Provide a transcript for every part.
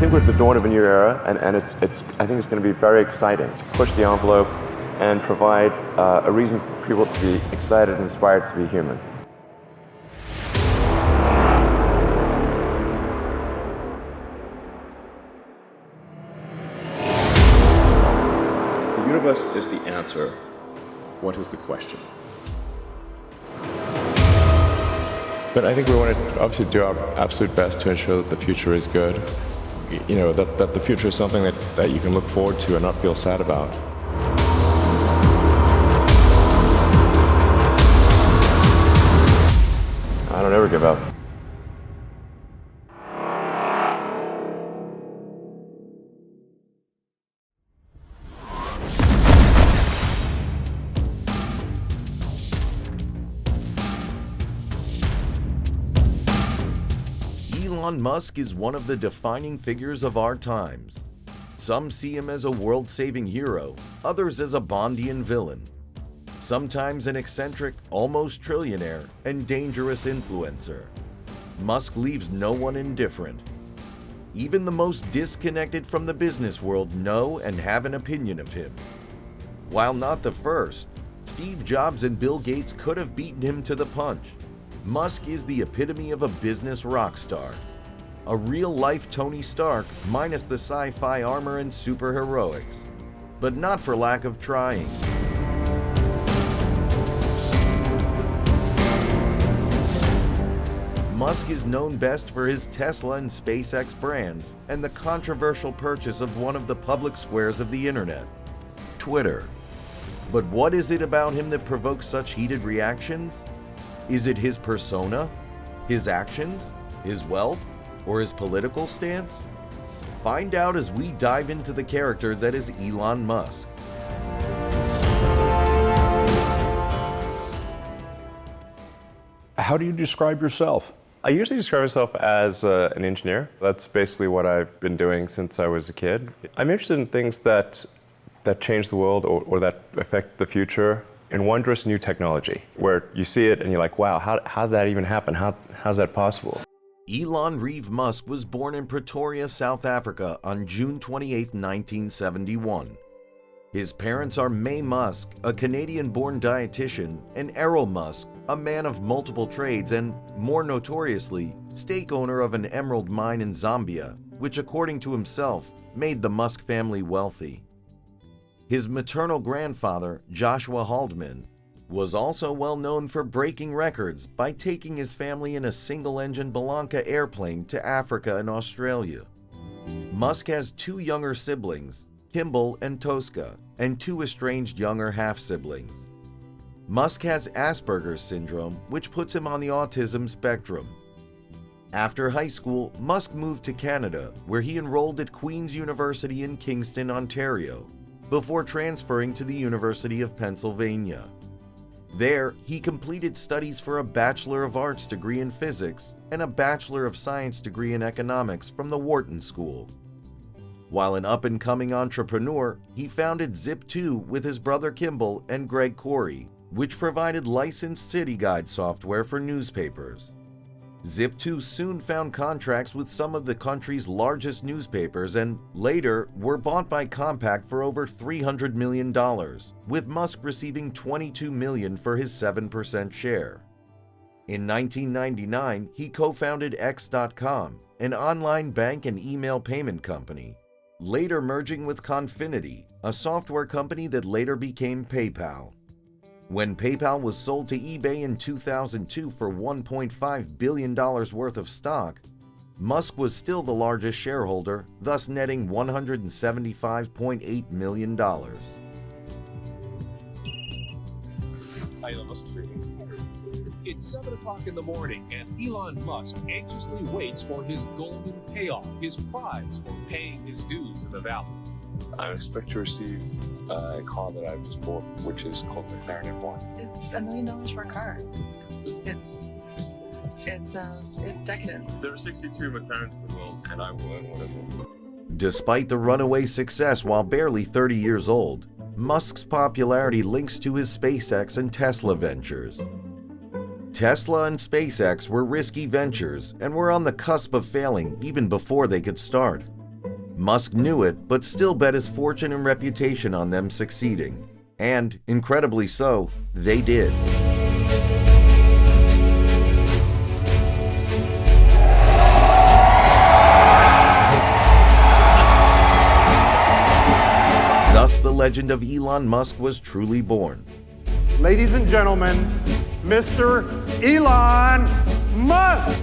think we're at the dawn of a new era, and I think it's going to be very exciting to push the envelope and provide a reason for people to be excited and inspired to be human. The universe is the answer. What is the question? But I think we want to obviously do our absolute best to ensure that the future is good. You know, that the future is something that you can look forward to and not feel sad about. I don't ever give up. Elon Musk is one of the defining figures of our times. Some see him as a world-saving hero, others as a Bondian villain. Sometimes an eccentric, almost trillionaire, and dangerous influencer. Musk leaves no one indifferent. Even the most disconnected from the business world know and have an opinion of him. While not the first, Steve Jobs and Bill Gates could have beaten him to the punch. Musk is the epitome of a business rock star. A real-life Tony Stark minus the sci-fi armor and superheroics. But not for lack of trying. Musk is known best for his Tesla and SpaceX brands and the controversial purchase of one of the public squares of the internet, Twitter. But what is it about him that provokes such heated reactions? Is it his persona, his actions, his wealth, or his political stance? Find out as we dive into the character that is Elon Musk. How do you describe yourself? I usually describe myself as an engineer. That's basically what I've been doing since I was a kid. I'm interested in things that change the world or that affect the future in wondrous new technology, where you see it and you're like, wow, how did that even happen? How's that possible? Elon Reeve Musk was born in Pretoria, South Africa on June 28, 1971. His parents are May Musk, a Canadian-born dietitian, and Errol Musk, a man of multiple trades and, more notoriously, stake owner of an emerald mine in Zambia, which according to himself, made the Musk family wealthy. His maternal grandfather, Joshua Haldeman, was also well known for breaking records by taking his family in a single-engine Belanca airplane to Africa and Australia. Musk has two younger siblings, Kimball and Tosca, and two estranged younger half-siblings. Musk has Asperger's syndrome, which puts him on the autism spectrum. After high school, Musk moved to Canada, where he enrolled at Queen's University in Kingston, Ontario, before transferring to the University of Pennsylvania. There, he completed studies for a Bachelor of Arts degree in physics and a Bachelor of Science degree in economics from the Wharton School. While an up-and-coming entrepreneur, he founded Zip2 with his brother Kimball and Greg Corey, which provided licensed city guide software for newspapers. Zip2 soon found contracts with some of the country's largest newspapers and, later, were bought by Compaq for over $300 million, with Musk receiving $22 million for his 7% share. In 1999, he co-founded X.com, an online bank and email payment company, later merging with Confinity, a software company that later became PayPal. When PayPal was sold to eBay in 2002 for $1.5 billion worth of stock, Musk was still the largest shareholder, thus netting $175.8 million. Hi, Elon Musk. It's 7 o'clock in the morning, and Elon Musk anxiously waits for his golden payoff, his prize for paying his dues in the valley. I expect to receive a car that I've just bought, which is called McLaren F1. It's $1 million for a car. It's decadent. There are 62 McLarens in the world, and I will own one of them. Despite the runaway success while barely 30 years old, Musk's popularity links to his SpaceX and Tesla ventures. Tesla and SpaceX were risky ventures and were on the cusp of failing even before they could start. Musk knew it, but still bet his fortune and reputation on them succeeding. And, incredibly so, they did. Thus, the legend of Elon Musk was truly born. Ladies and gentlemen, Mr. Elon Musk!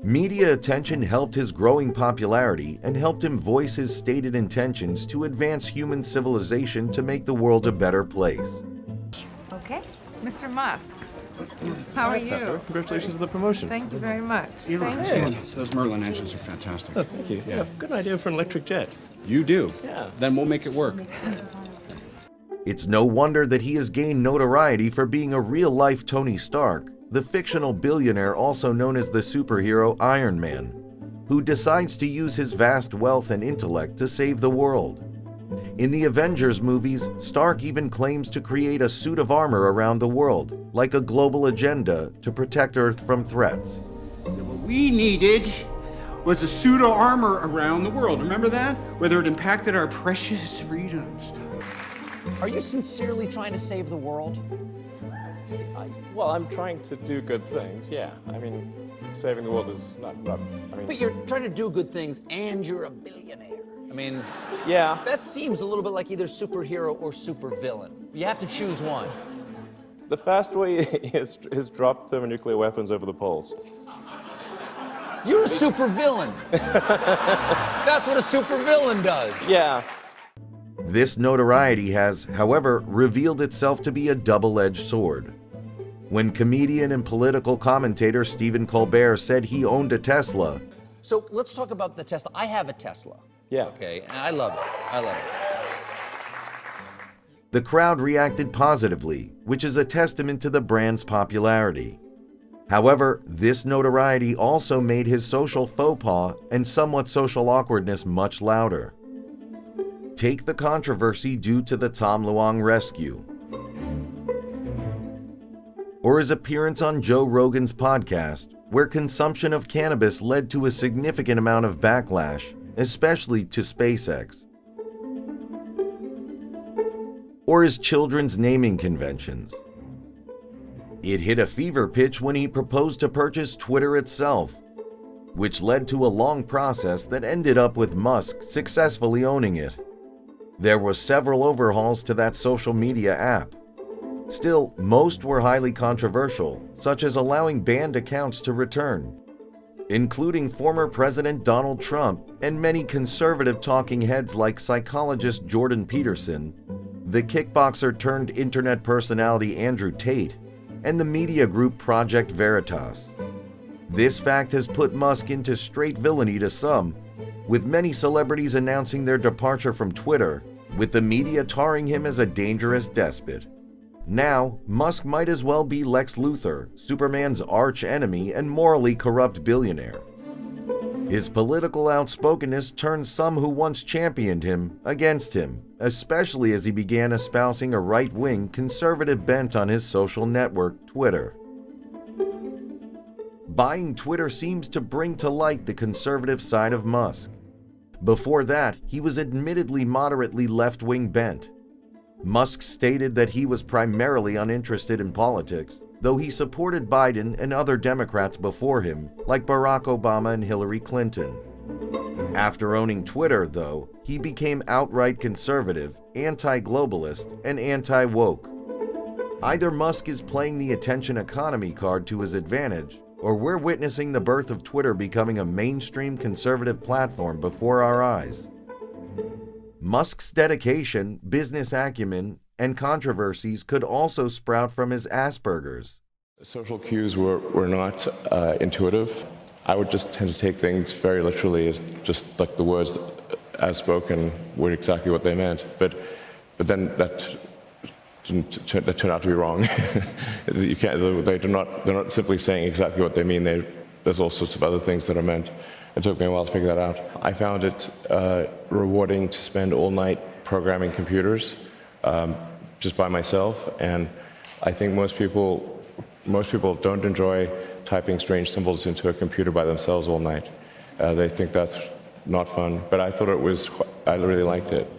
Media attention helped his growing popularity and helped him voice his stated intentions to advance human civilization to make the world a better place. Okay, Mr. Musk, how are you? Congratulations on the promotion. Thank you very much. Elon, Thank you. those Merlin engines are fantastic. Thank you. Yeah, good idea for an electric jet. You do? Yeah. Then we'll make it work. It's no wonder that he has gained notoriety for being a real-life Tony Stark, the fictional billionaire also known as the superhero Iron Man, who decides to use his vast wealth and intellect to save the world. In the Avengers movies, Stark even claims to create a suit of armor around the world, like a global agenda to protect Earth from threats. What we needed was a suit of armor around the world. Remember that? Whether it impacted our precious freedoms. Are you sincerely trying to save the world? Well, I'm trying to do good things, yeah. I mean, saving the world is not I mean... But you're trying to do good things and you're a billionaire. I mean, Yeah. that seems a little bit like either superhero or supervillain. You have to choose one. The fast way is drop thermonuclear weapons over the poles. You're a supervillain. That's what a supervillain does. Yeah. This notoriety has, however, revealed itself to be a double-edged sword. When comedian and political commentator Stephen Colbert said he owned a Tesla, So let's talk about the Tesla. I have a Tesla. Yeah. Okay, and I love it. I love it. the crowd reacted positively, which is a testament to the brand's popularity. However, this notoriety also made his social faux pas and somewhat social awkwardness much louder. Take the controversy due to the Tom Luong rescue, or his appearance on Joe Rogan's podcast, where consumption of cannabis led to a significant amount of backlash, especially to SpaceX, or his children's naming conventions. It hit a fever pitch when he proposed to purchase Twitter itself, which led to a long process that ended up with Musk successfully owning it. There were several overhauls to that social media app. Still, most were highly controversial, such as allowing banned accounts to return, including former President Donald Trump and many conservative talking heads like psychologist Jordan Peterson, the kickboxer turned internet personality Andrew Tate, and the media group Project Veritas. This fact has put Musk into straight villainy to some, with many celebrities announcing their departure from Twitter, with the media tarring him as a dangerous despot. Now, Musk might as well be Lex Luthor, Superman's arch enemy and morally corrupt billionaire. His political outspokenness turned some who once championed him against him, especially as he began espousing a right-wing conservative bent on his social network, Twitter. Buying Twitter seems to bring to light the conservative side of Musk. Before that, he was admittedly moderately left-wing bent. Musk stated that he was primarily uninterested in politics, though he supported Biden and other Democrats before him, like Barack Obama and Hillary Clinton. After owning Twitter, though, he became outright conservative, anti-globalist, and anti-woke. Either Musk is playing the attention economy card to his advantage, or we're witnessing the birth of Twitter becoming a mainstream conservative platform before our eyes. Musk's dedication, business acumen, and controversies could also sprout from his Asperger's. Social cues were not intuitive. I would just tend to take things very literally as just like the words as spoken were exactly what they meant. But then that turned out to be wrong. They're not simply saying exactly what they mean. There's all sorts of other things that are meant. It took me a while to figure that out. I found it rewarding to spend all night programming computers just by myself, and I think most people don't enjoy typing strange symbols into a computer by themselves all night. They think that's not fun, but I thought I really liked it.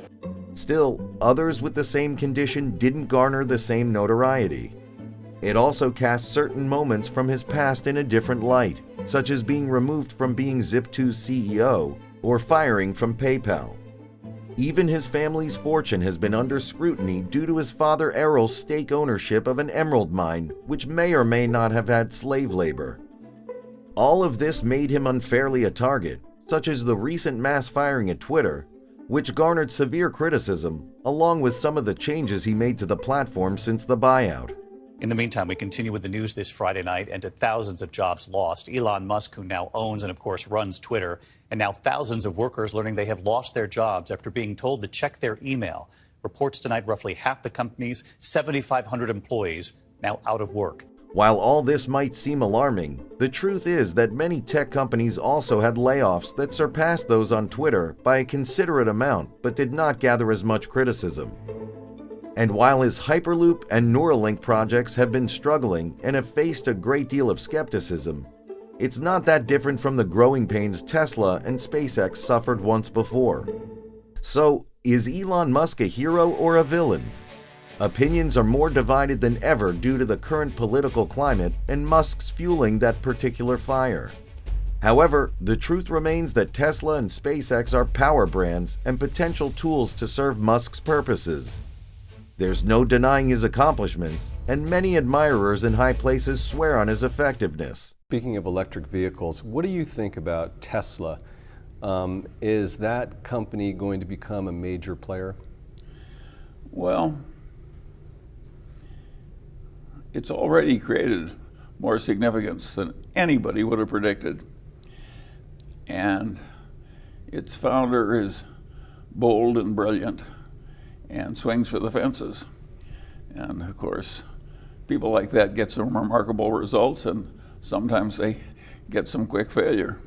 Still, others with the same condition didn't garner the same notoriety. It also cast certain moments from his past in a different light, such as being removed from being Zip2's CEO or firing from PayPal. Even his family's fortune has been under scrutiny due to his father Errol's stake ownership of an emerald mine, which may or may not have had slave labor. All of this made him unfairly a target, such as the recent mass firing at Twitter, which garnered severe criticism, along with some of the changes he made to the platform since the buyout. In the meantime, we continue with the news this Friday night and to thousands of jobs lost. Elon Musk, who now owns and, of course, runs Twitter, and now thousands of workers learning they have lost their jobs after being told to check their email. Reports tonight roughly half the company's 7,500 employees now out of work. While all this might seem alarming, the truth is that many tech companies also had layoffs that surpassed those on Twitter by a considerate amount but did not gather as much criticism. And while his Hyperloop and Neuralink projects have been struggling and have faced a great deal of skepticism, it's not that different from the growing pains Tesla and SpaceX suffered once before. So, is Elon Musk a hero or a villain? Opinions are more divided than ever due to the current political climate and Musk's fueling that particular fire. However, the truth remains that Tesla and SpaceX are power brands and potential tools to serve Musk's purposes. There's no denying his accomplishments, and many admirers in high places swear on his effectiveness. Speaking of electric vehicles, what do you think about Tesla? Is that company going to become a major player? Well, it's already created more significance than anybody would have predicted. And its founder is bold and brilliant and swings for the fences. And of course, people like that get some remarkable results, and sometimes they get some quick failure.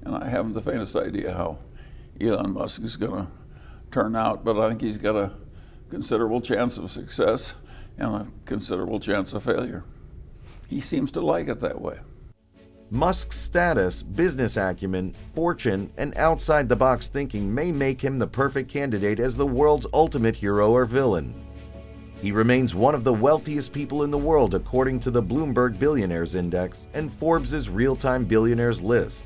And I haven't the faintest idea how Elon Musk is going to turn out, but I think he's got a considerable chance of success and a considerable chance of failure. He seems to like it that way. Musk's status, business acumen, fortune, and outside-the-box thinking may make him the perfect candidate as the world's ultimate hero or villain. He remains one of the wealthiest people in the world according to the Bloomberg Billionaires Index and Forbes' real-time billionaires list.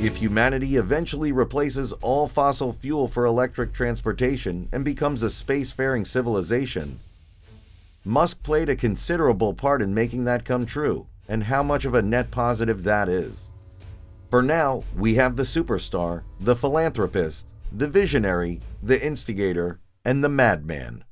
If humanity eventually replaces all fossil fuel for electric transportation and becomes a spacefaring civilization, Musk played a considerable part in making that come true, and how much of a net positive that is. For now, we have the superstar, the philanthropist, the visionary, the instigator, and the madman.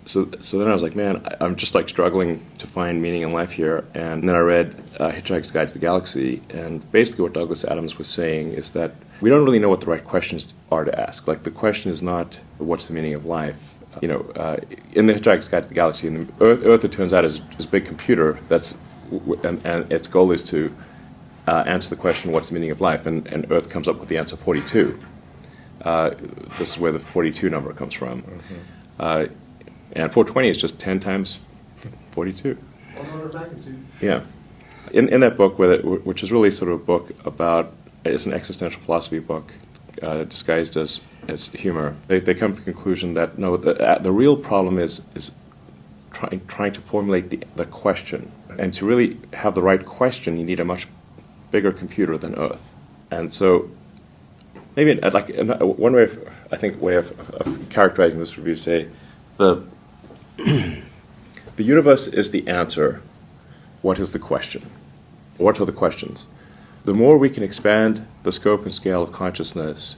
So then I was like, man, I'm just like struggling to find meaning in life here. And then I read Hitchhiker's Guide to the Galaxy, and basically what Douglas Adams was saying is that we don't really know what the right questions are to ask. Like, the question is not, what's the meaning of life? In the Hitchhiker's Guide to the Galaxy, and Earth, it turns out, is a big computer and its goal is to answer the question, what's the meaning of life? And Earth comes up with the answer 42. This is where the 42 number comes from. Mm-hmm. And 420 is just 10 times 42. One order of magnitude. Yeah. In that book, which is really sort of a book about, it's an existential philosophy book disguised as humor, they come to the conclusion that no, the real problem is trying to formulate the question. And to really have the right question, you need a much bigger computer than Earth. And so maybe like one way of characterizing this would be to say the universe is the answer. What is the question? What are the questions? The more we can expand the scope and scale of consciousness,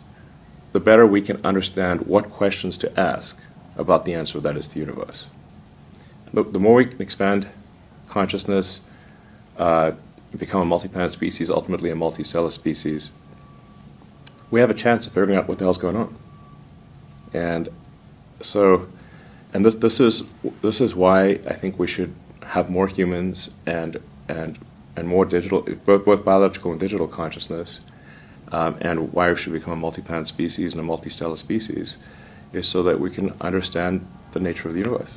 the better we can understand what questions to ask about the answer that is the universe. The more we can expand consciousness, become a multi-planet species, ultimately a multicellular species, we have a chance of figuring out what the hell's going on. And so And this is why I think we should have more humans and more digital, both biological and digital consciousness, and why we should become a multi-planet species and a multi-stellar species, is so that we can understand the nature of the universe.